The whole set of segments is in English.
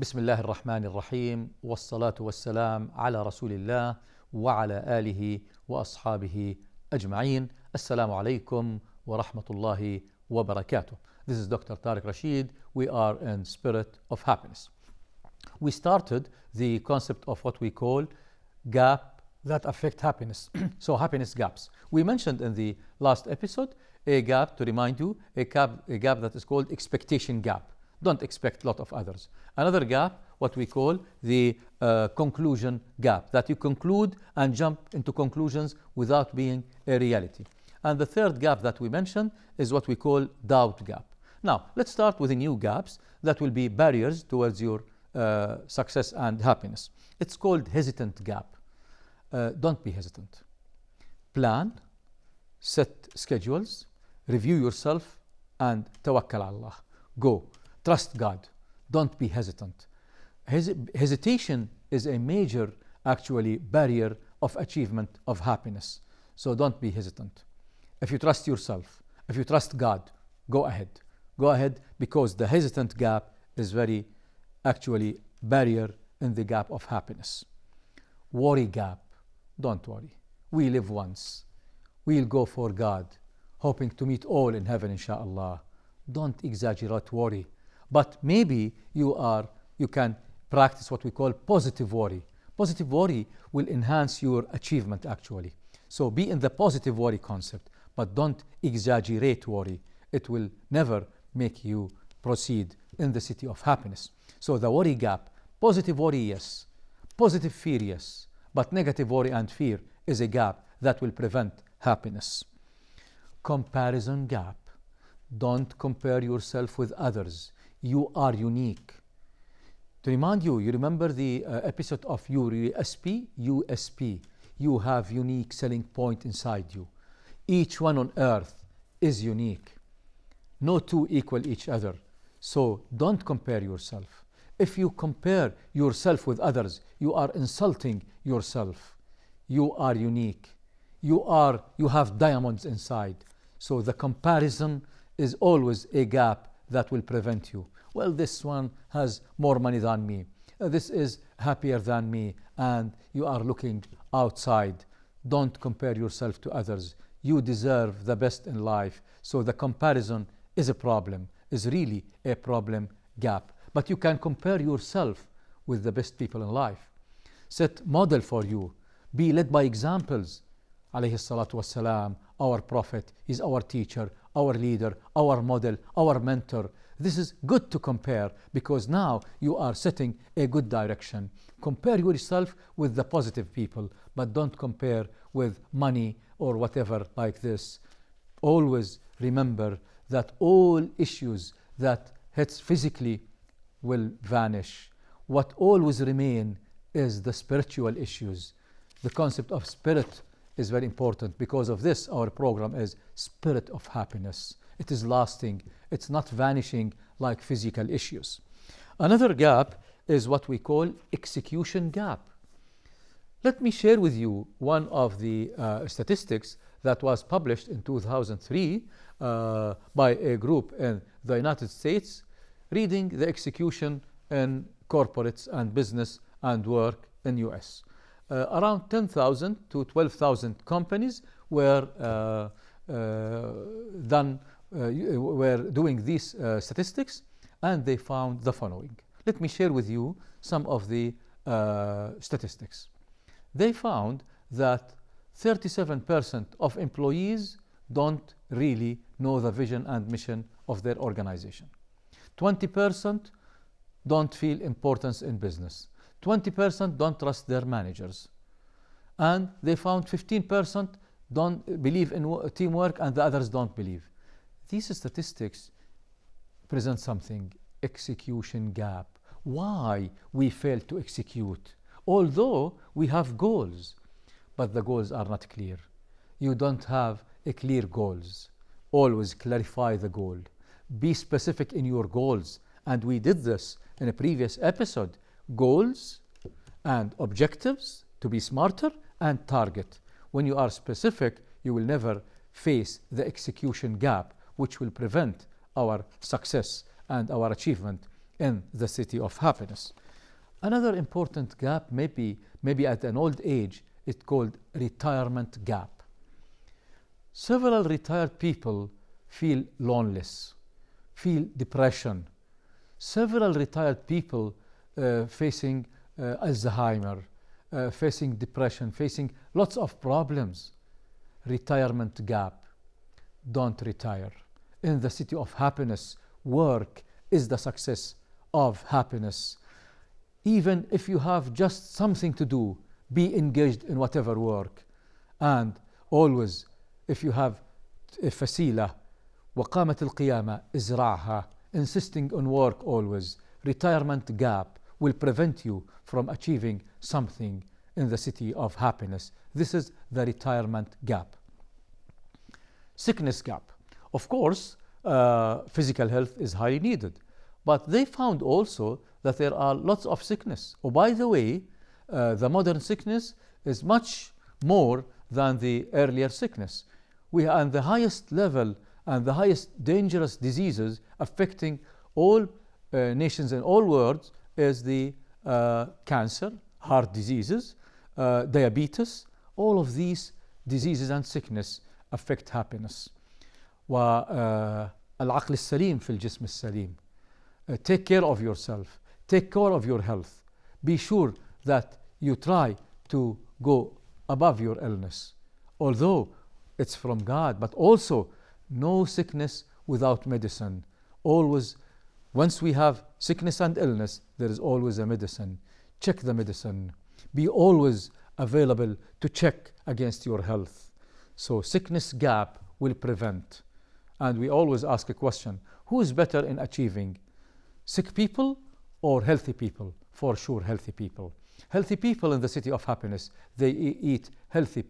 بسم الله الرحمن الرحيم والصلاة والسلام على رسول الله وعلى آله وأصحابه أجمعين. السلام عليكم ورحمة الله وبركاته. This is Dr. Tareq Rasheed. We are in Spirit of Happiness. We started the concept of what we call gap that affect happiness. So happiness gaps. We mentioned in the last episode a gap, to remind you, a gap that is called expectation gap. Don't expect a lot of others. Another gap, what we call the conclusion gap, that you conclude and jump into conclusions without being a reality. And the third gap that we mentioned is what we call doubt gap. Now, let's start with the new gaps that will be barriers towards your success and happiness. It's called hesitant gap. Don't be hesitant. Plan, set schedules, review yourself, and tawakkal Allah. Go. Trust God. Don't be hesitant. Hesitation is a major, actually, barrier of achievement of happiness. So don't be hesitant. If you trust yourself, if you trust God, go ahead. Go ahead, because the hesitant gap is very, actually, barrier in the gap of happiness. Worry gap. Don't worry. We live once. We'll go for God, hoping to meet all in heaven, inshallah. Don't exaggerate worry. But maybe you can practice what we call positive worry. Positive worry will enhance your achievement, actually. So be in the positive worry concept, but don't exaggerate worry. It will never make you proceed in the city of happiness. So the worry gap, positive worry, yes. Positive fear, yes. But negative worry and fear is a gap that will prevent happiness. Comparison gap. Don't compare yourself with others. You are unique. To remind you, you remember the episode of USP? USP. You have unique selling point inside you. Each one on earth is unique. No two equal each other. So don't compare yourself. If you compare yourself with others, you are insulting yourself. You are unique. You have diamonds inside. So the comparison is always a gap that will prevent you. Well, this one has more money than me. This is happier than me. And you are looking outside. Don't compare yourself to others. You deserve the best in life. So the comparison is a problem, is really a problem gap. But you can compare yourself with the best people in life. Set model for you. Be led by examples. Alayhi salatu wassalam, our prophet, is our teacher, our leader, our model, our mentor. This is good to compare, because now you are setting a good direction. Compare yourself with the positive people, but don't compare with money or whatever like this. Always remember that all issues that hits physically will vanish. What always remain is the spiritual issues. The concept of spirit is very important. Because of this, our program is Spirit of Happiness. It is lasting. It's not vanishing like physical issues. Another gap is what we call execution gap. Let me share with you one of the statistics that was published in 2003 by a group in the United States, reading the execution in corporates and business and work in US. Around 10,000 to 12,000 companies were doing these statistics, and they found the following. Let me share with you some of the statistics. They found that 37% of employees don't really know the vision and mission of their organization. 20% don't feel importance in business. 20% don't trust their managers. And they found 15% don't believe in teamwork, and the others don't believe. These statistics present something, execution gap. Why we fail to execute? Although we have goals, but the goals are not clear. You don't have a clear goals. Always clarify the goal. Be specific in your goals. And we did this in a previous episode. Goals and objectives to be smarter, and target. When you are specific, you will never face the execution gap, which will prevent our success and our achievement in the city of happiness. Another important gap, maybe at an old age, it's called retirement gap. Several retired people feel loneliness, feel depression. Several retired people facing Alzheimer, facing depression, facing lots of problems. Retirement gap. Don't retire. In the city of happiness, work is the success of happiness. Even if you have just something to do, be engaged in whatever work. And always, if you have a fasila, وقامت القيامة ازرعها, insisting on work always. Retirement gap will prevent you from achieving something in the city of happiness. This is the retirement gap. Sickness gap. Of course, physical health is highly needed, but they found also that there are lots of sickness. Oh, by the way, the modern sickness is much more than the earlier sickness. We are on the highest level and the highest dangerous diseases affecting all nations in all worlds is the cancer, heart diseases, diabetes. All of these diseases and sickness affect happiness. والعقل السليم في الجسم السليم. Take care of yourself. Take care of your health. Be sure that you try to go above your illness. Although it's from God, but also no sickness without medicine. Always, once we have sickness and illness, there is always a medicine. Check the medicine. Be always available to check against your health. So sickness gap will prevent. And we always ask a question, who is better in achieving? Sick people or healthy people? For sure, healthy people. Healthy people in the city of happiness, they eat healthy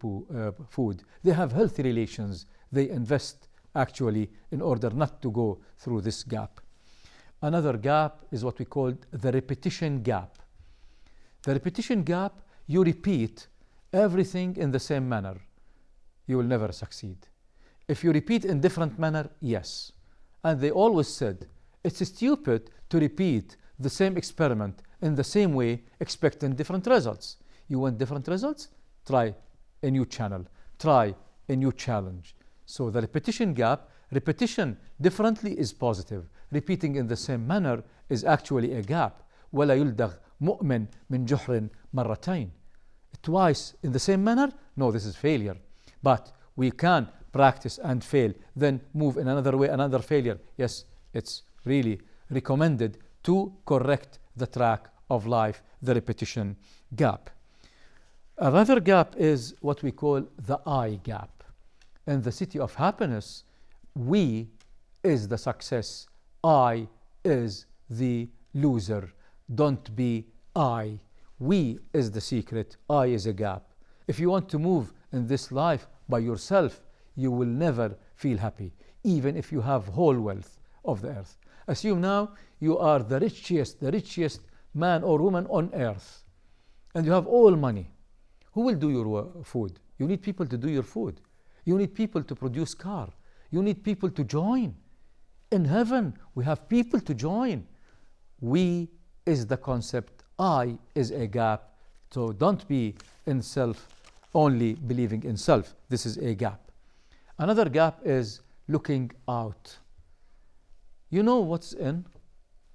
food. They have healthy relations. They invest actually in order not to go through this gap. Another gap is what we call the repetition gap. The repetition gap, you repeat everything in the same manner. You will never succeed. If you repeat in different manner, yes. And they always said, it's stupid to repeat the same experiment in the same way, expecting different results. You want different results? Try a new channel. Try a new challenge. So the repetition gap, repetition differently is positive. Repeating in the same manner is actually a gap. ولا يلدغ مؤمن من جحر مرتين. Twice in the same manner? No, this is failure. But we can practice and fail, then move in another way, another failure. Yes, it's really recommended to correct the track of life, the repetition gap. Another gap is what we call the I gap. In the city of happiness, we is the success, I is the loser. Don't be I. We is the secret, I is a gap. If you want to move in this life by yourself, you will never feel happy, even if you have whole wealth of the earth. Assume now you are the richest man or woman on earth, and you have all money. Who will do your food? You need people to do your food. You need people to produce car. You need people to join. In heaven, we have people to join. We is the concept. I is a gap. So don't be in self, only believing in self. This is a gap. Another gap is looking out. You know what's in?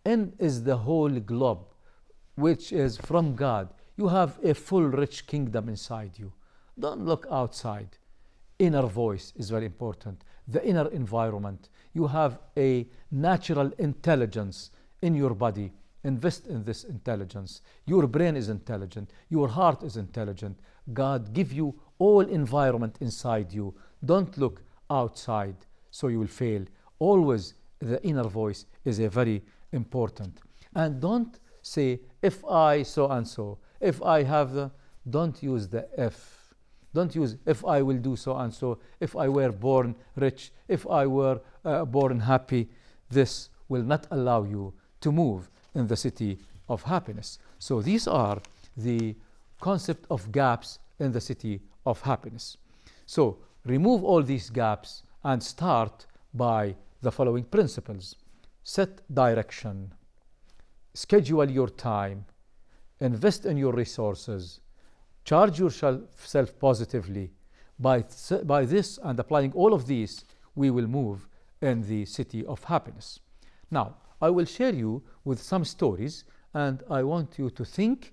In is the whole globe, which is from God. You have a full rich kingdom inside you. Don't look outside. Inner voice is very important. The inner environment. You have a natural intelligence in your body. Invest in this intelligence. Your brain is intelligent. Your heart is intelligent. God give you all environment inside you. Don't look outside, so you will fail. Always the inner voice is a very important. And don't say, if I so and so, if I have the, don't use the if. Don't use if I will do so and so, if I were born rich, if I were born happy. This will not allow you to move in the city of happiness. So these are the concept of gaps in the city of happiness. So remove all these gaps and start by the following principles. Set direction. schedule your time, invest in your resources, charge yourself positively. By this and applying all of these, we will move in the city of happiness. Now, I will share you with some stories, and I want you to think,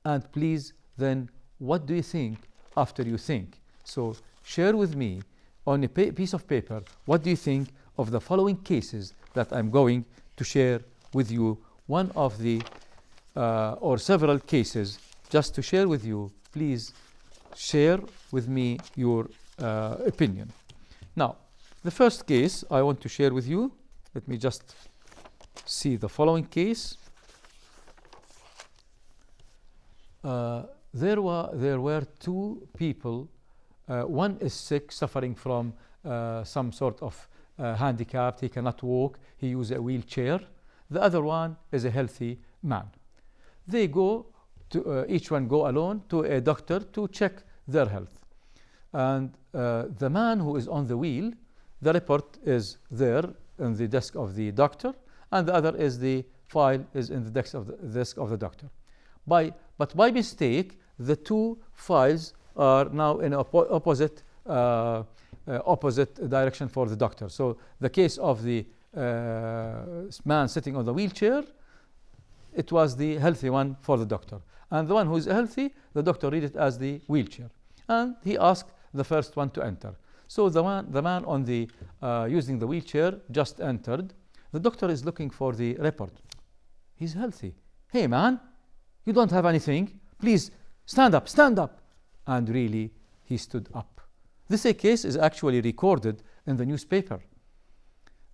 and please then, what do you think after you think? So share with me on a piece of paper, what do you think of the following cases that I'm going to share with you? One of the or several cases just to share with you. Please share with me your opinion. Now, the first case I want to share with you, let me just see the following case. There were two people. One is sick, suffering from some sort of handicap. He cannot walk. He uses a wheelchair. The other one is a healthy man. They go to each one go alone to a doctor to check their health. And the man who is on the wheel, the report is there in the desk of the doctor, and the other is the file is in the desk of the doctor. But by mistake, the two files are now in opposite direction for the doctor. So the case of the man sitting on the wheelchair, it was the healthy one for the doctor. And the one who is healthy, the doctor read it as the wheelchair. And he asked the first one to enter. So the man on the using the wheelchair just entered. The doctor is looking for the report. He's healthy. Hey man, you don't have anything. Please stand up, stand up. And really, he stood up. This case is actually recorded in the newspaper.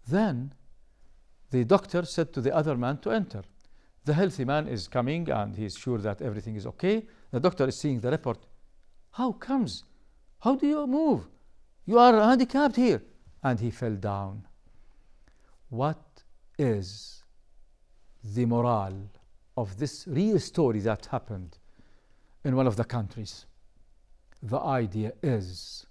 Then the doctor said to the other man to enter. The healthy man is coming and he's sure that everything is okay. The doctor is seeing the report. How comes? How do you move? You are handicapped here. And he fell down. What is the morale of this real story that happened in one of the countries? The idea is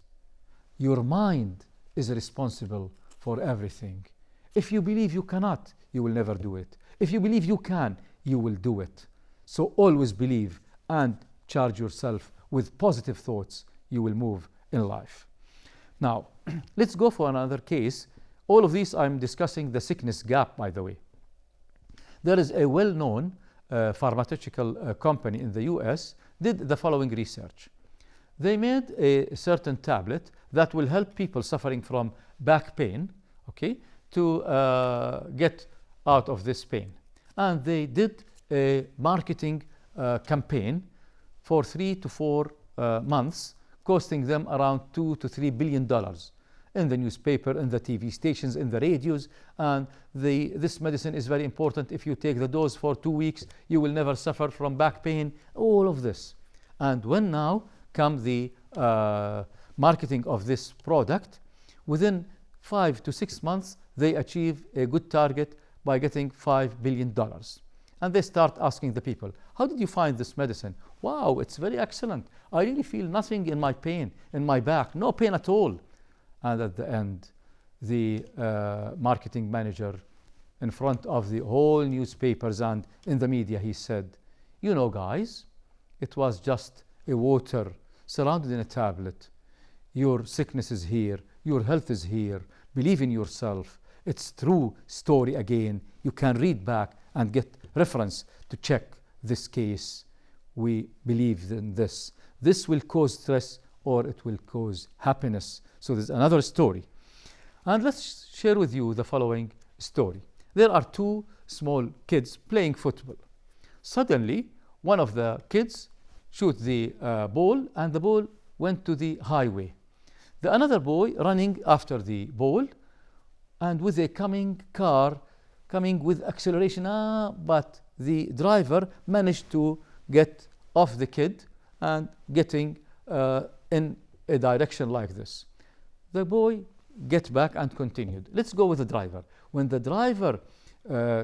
your mind is responsible for everything. If you believe you cannot, you will never do it. If you believe you can, you will do it. So always believe and charge yourself with positive thoughts. You will move in life. Now, let's go for another case. All of these I'm discussing the sickness gap, by the way. There is a well-known pharmaceutical company in the US did the following research. They made a certain tablet that will help people suffering from back pain, okay, to get out of this pain. And they did a marketing campaign for 3 to 4 months, costing them around $2 to $3 billion in the newspaper, in the TV stations, in the radios. And this medicine is very important. If you take the dose for 2 weeks, you will never suffer from back pain, all of this. And when now come the marketing of this product, within 5 to 6 months, they achieve a good target by getting $5 billion. And they start asking the people, how did you find this medicine? Wow, it's very excellent. I really feel nothing in my pain, in my back, no pain at all. And at the end, the marketing manager, in front of the whole newspapers and in the media, he said, you know, guys, it was just a water surrounded in a tablet. Your sickness is here. Your health is here. Believe in yourself. It's true story again. You can read back and get reference to check this case. We believe in this. This will cause stress or it will cause happiness. So there's another story. And let's share with you the following story. There are two small kids playing football. Suddenly, one of the kids shoot the ball and the ball went to the highway. The another boy running after the ball and with a coming car coming with acceleration, but the driver managed to get off the kid and getting in a direction like this. The boy get back and continued. Let's go with the driver. When the driver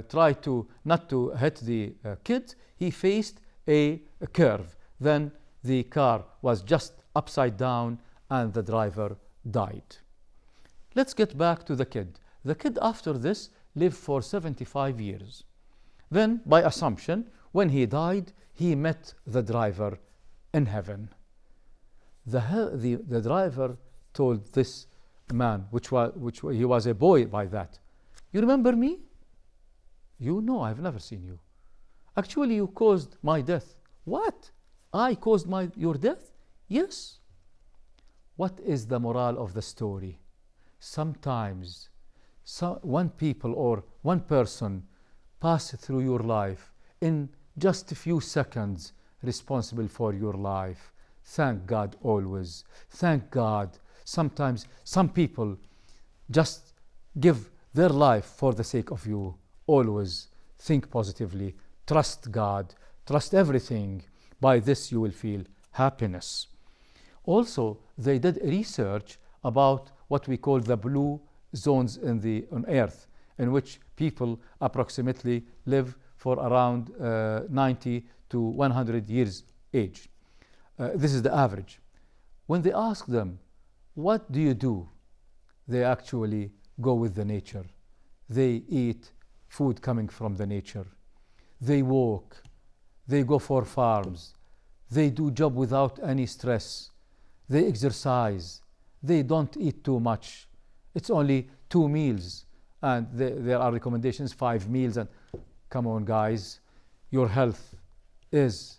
tried to not to hit the kid, he faced a curve. Then the car was just upside down and the driver died. Let's get back to the kid. The kid after this lived for 75 years. Then, by assumption, when he died, he met the driver in heaven. The driver told this man, he was a boy by that, you remember me? You know, I've never seen you. Actually, you caused my death. What? I caused your death? Yes. What is the moral of the story? Sometimes one people or one person pass through your life in just a few seconds, responsible for your life. Thank God always. Thank God. Sometimes some people just give their life for the sake of you. Always think positively. Trust God. Trust everything. By this you will feel happiness. Also, they did research about what we call the blue zones on Earth, in which people approximately live for around 90 to 100 years age. This is the average. When they ask them, what do you do? They actually go with the nature. They eat food coming from the nature. They walk. They go for farms. They do job without any stress. They exercise. They don't eat too much. It's only 2 meals. And there are recommendations, 5 meals. And come on, guys, your health is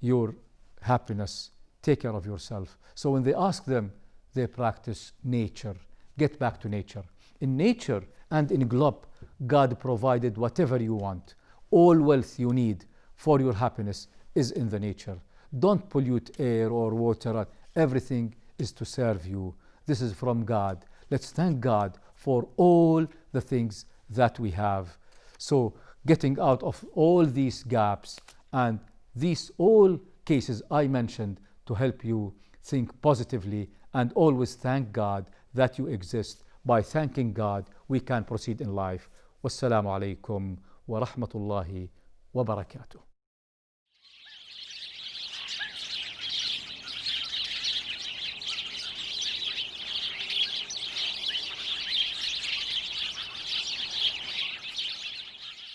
your happiness. Take care of yourself. So when they ask them, they practice nature. Get back to nature. In nature and in globe, God provided whatever you want. All wealth you need for your happiness is in the nature. Don't pollute air or water. Everything is to serve you. This is from God. Let's thank God for all the things that we have. So getting out of all these gaps and these all cases I mentioned to help you think positively and always thank God that you exist. By thanking God, we can proceed in life. Wassalamu alaikum wa rahmatullahi wa barakatuh.